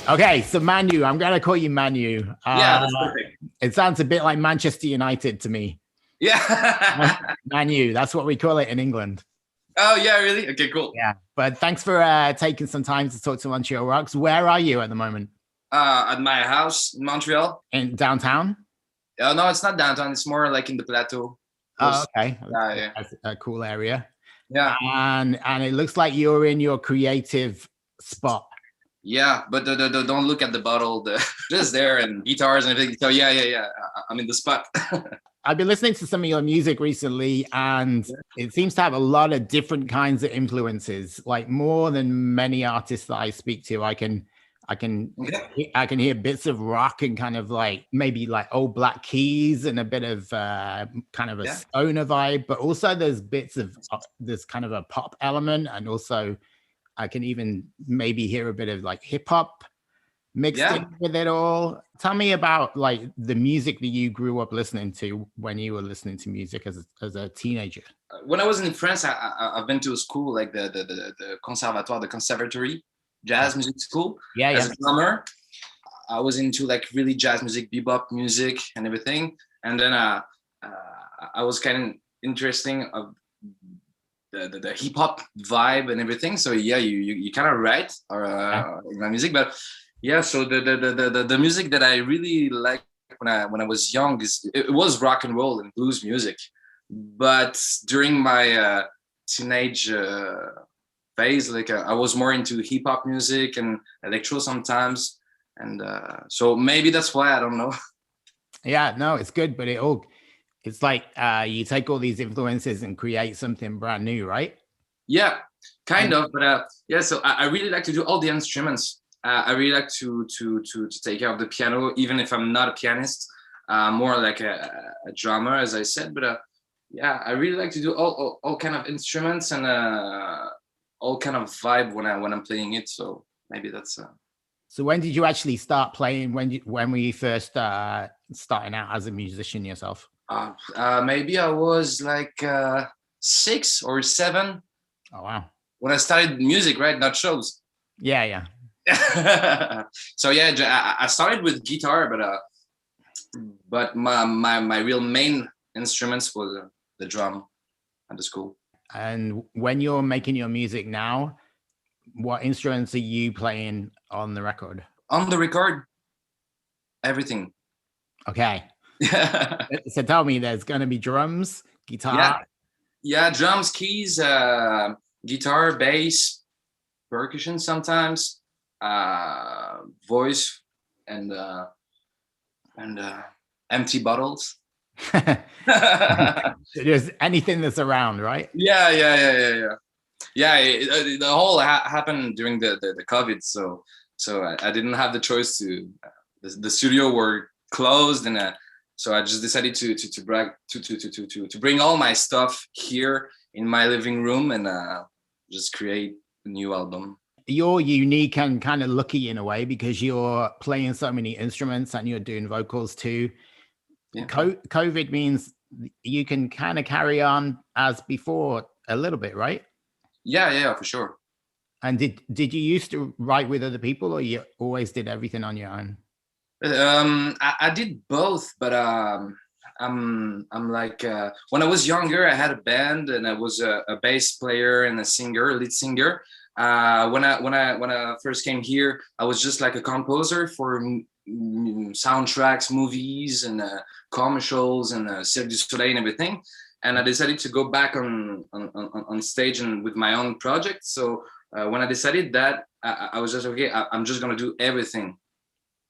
Okay, so Manu, I'm gonna call you Manu. Yeah, that's perfect. It sounds a bit like Manchester United to me. Yeah. Manu, that's what we call it in England. Oh, yeah, really? Okay, cool. Yeah, but thanks for taking some time to talk to Montreal Rocks. Where are you at the moment? At my house in Montreal. In downtown? No, it's not downtown. It's more like in the plateau. Oh, okay. Yeah. That's a cool area. Yeah. And it looks like you're in your creative spot. Yeah, but don't look at the bottle. Just there and guitars and everything. So yeah. I'm in the spot. I've been listening to some of your music recently, and it seems to have a lot of different kinds of influences, like more than many artists that I speak to. I can hear bits of rock and kind of like maybe like old Black Keys and a bit of kind of a stoner vibe, but also there's bits of there's kind of a pop element, and also I can even maybe hear a bit of like hip hop mixed in with it all. Tell me about like the music that you grew up listening to when you were listening to music as a teenager. When I was in France, I've been to a school like the Conservatoire, the Conservatory, jazz music school. As a drummer, I was into like really jazz music, bebop music, and everything. And then I was kind of interesting of the hip hop vibe and everything. So yeah, you kind of write my music, but yeah. So the music that I really liked when I was young it was rock and roll and blues music. But during my teenage phase, like I was more into hip hop music and electro sometimes, and so maybe that's why, I don't know. Yeah, no, it's good, but it's like you take all these influences and create something brand new, right? Yeah, kind of, but yeah. So I really like to do all the instruments. I really like to take care of the piano, even if I'm not a pianist. More like a drummer, as I said. But yeah, I really like to do all kind of instruments and all kind of vibe when I'm playing it. So maybe that's. So when did you actually start playing? When were you first starting out as a musician yourself? Maybe I was like 6 or 7. Oh wow! When I started music, right? Not shows. Yeah. So yeah, I started with guitar, but my real main instruments was the drum at the school. And when you're making your music now, what instruments are you playing on the record? On the record, everything. Okay. So tell me, there's going to be drums, guitar. Yeah, drums, keys, guitar, bass, percussion sometimes, voice, and empty bottles. There's anything that's around, right? Yeah. The whole happened during the COVID, so I didn't have the choice to. The studio were closed, and so I just decided to bring all my stuff here in my living room and just create a new album. You're unique and kind of lucky in a way because you're playing so many instruments and you're doing vocals too. Yeah. COVID means you can kind of carry on as before a little bit, right? Yeah, for sure. And did you used to write with other people, or you always did everything on your own? I did both, but I'm like when I was younger, I had a band and I was a bass player and a lead singer. When I first came here, I was just like a composer for soundtracks, movies, and commercials, and Cirque du Soleil and everything. And I decided to go back on stage and with my own project. So when I decided that, I was just okay. I'm just gonna do everything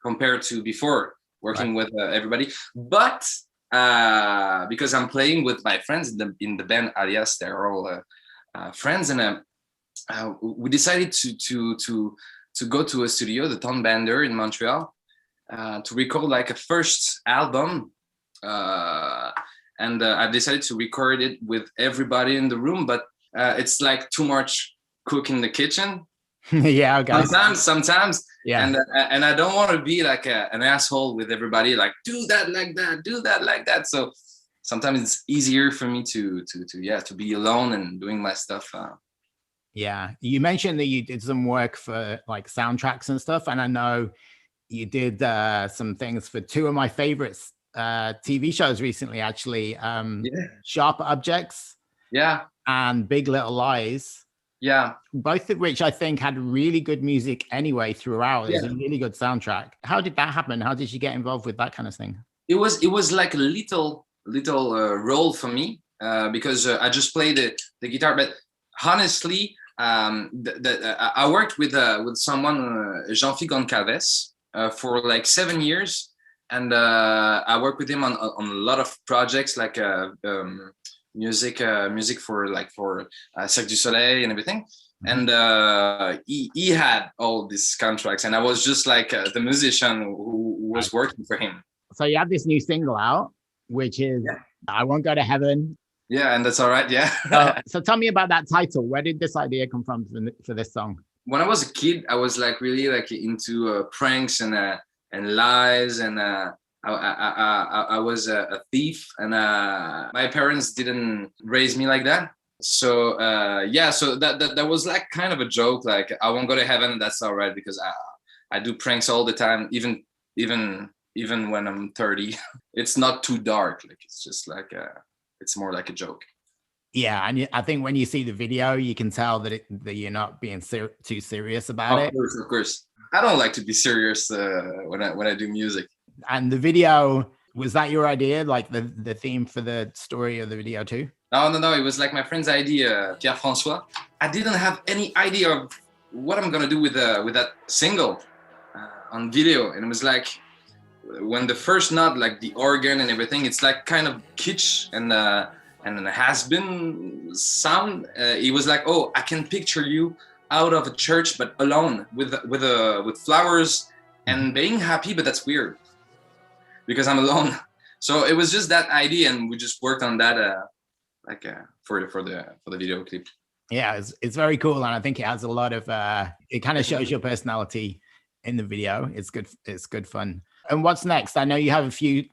compared to before working with everybody. But because I'm playing with my friends in the band Alias, they're all friends, and we decided to go to a studio, the Town Bander in Montreal, to record like a first album. And I decided to record it with everybody in the room, but it's like too much cook in the kitchen. Yeah, okay. Sometimes, yeah. And I don't want to be like an asshole with everybody, like do that like that. So sometimes it's easier for me to be alone and doing my stuff. Yeah, you mentioned that you did some work for like soundtracks and stuff, and I know you did some things for two of my favorites TV shows recently, actually. Yeah. Sharp Objects Yeah. and Big Little Lies. Yeah. Both of which I think had really good music anyway throughout. It was Yeah. a really good soundtrack. How did that happen? How did you get involved with that kind of thing? It was like a little role for me because I just played the guitar. But honestly, I worked with someone, Jean-Phi Goncalves, for like 7 years, and I worked with him on a lot of projects like music for Cirque du Soleil and everything. And he had all these contracts, and I was just like the musician who was working for him. So you have this new single out, which is I Won't Go to Heaven. Yeah, and that's all right. Yeah. So tell me about that title. Where did this idea come from for this song? When I was a kid, I was like really like into pranks and lies, and I was a thief, and my parents didn't raise me like that. So so that was like kind of a joke, like I won't go to heaven, that's all right, because I do pranks all the time, even when I'm 30. It's not too dark, like it's just like it's more like a joke. Yeah, and I think when you see the video, you can tell that you're not being too serious about it. Of course. I don't like to be serious when I do music. And the video, was that your idea, like the theme for the story of the video too? No. It was like my friend's idea, Pierre-François. I didn't have any idea of what I'm gonna do with that single on video, and it was like when the first note, like the organ and everything, it's like kind of kitsch and a has-been sound. It was like, oh, I can picture you out of a church but alone with flowers and being happy, but that's weird because I'm alone. So it was just that idea, and we just worked on that for the video clip. Yeah, it's very cool, and I think it has a lot of it kind of shows your personality in the video. It's good fun. And what's next? I know you have a few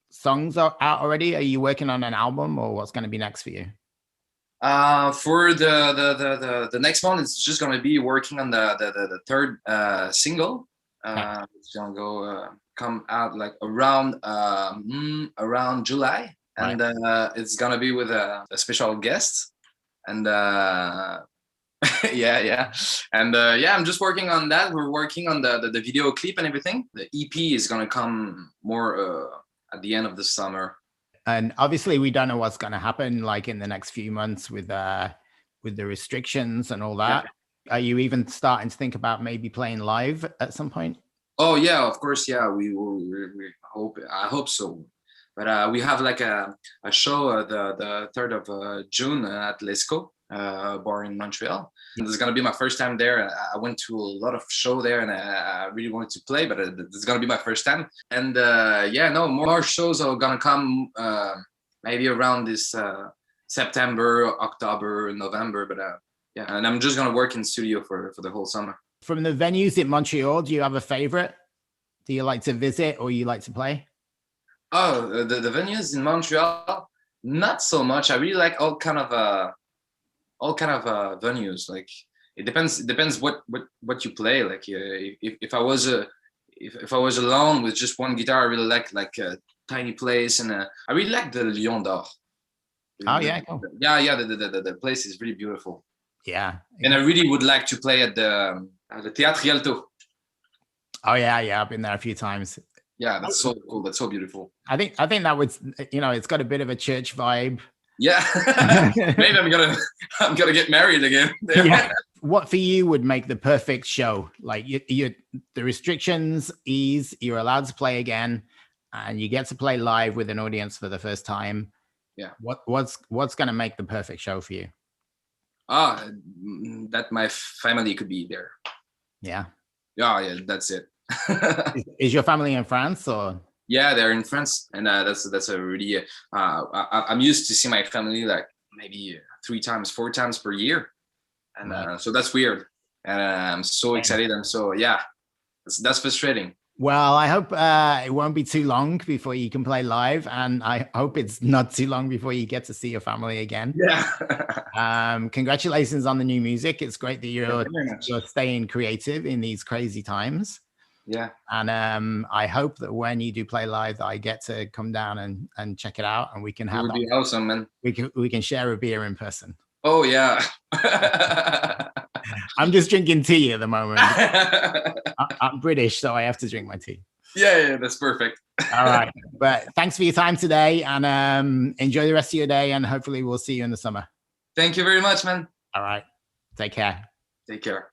songs out already. Are you working on an album, or what's going to be next for you? For the next one, it's just going to be working on the third single. It's going to come out like around July, and it's going to be with a special guest. And I'm just working on that. We're working on the video clip and everything. The EP is going to come more at the end of the summer. And obviously we don't know what's going to happen like in the next few months with the restrictions and all that. Yeah. Are you even starting to think about maybe playing live at some point? Oh yeah, of course. Yeah, we hope. I hope so. But we have like a show the 3rd of June at Lesco bar in Montreal. This is gonna be my first time there. I went to a lot of show there, and I really wanted to play, but it's gonna be my first time. And more shows are gonna come maybe around this September, October, November. But and I'm just gonna work in studio for the whole summer. From the venues in Montreal, do you have a favorite? Do you like to visit or you like to play? Oh, the venues in Montreal, not so much. I really like all kind of venues. Like it depends what you play. Like if I was alone with just one guitar, I really like a tiny place, and I really like the Lion d'Or. Oh yeah, cool. Yeah. The place is really beautiful. Yeah. And I really would like to play at the Théâtre Rialto. Oh yeah, I've been there a few times. Yeah, that's so cool. That's so beautiful. I think that would, it's got a bit of a church vibe. Yeah. Maybe I'm gonna get married again. Yeah. What for you would make the perfect show? Like you the restrictions ease, you're allowed to play again, and you get to play live with an audience for the first time. Yeah. What's gonna make the perfect show for you? That my family could be there. Yeah. Yeah, that's it. Is your family in France or? Yeah, they're in France, and that's a really. I'm used to see my family like maybe 3 times, 4 times per year, and so that's weird. And I'm so excited, and so that's frustrating. Well, I hope it won't be too long before you can play live, and I hope it's not too long before you get to see your family again. Yeah. Congratulations on the new music. It's great that you're staying creative in these crazy times. Yeah. And I hope that when you do play live, I get to come down and check it out, and we can have. It would be awesome, man. We can share a beer in person. Oh yeah. I'm just drinking tea at the moment. I'm British, so I have to drink my tea. Yeah, that's perfect. All right, but thanks for your time today, and enjoy the rest of your day, and hopefully we'll see you in the summer. Thank you very much, man. All right, take care. Take care.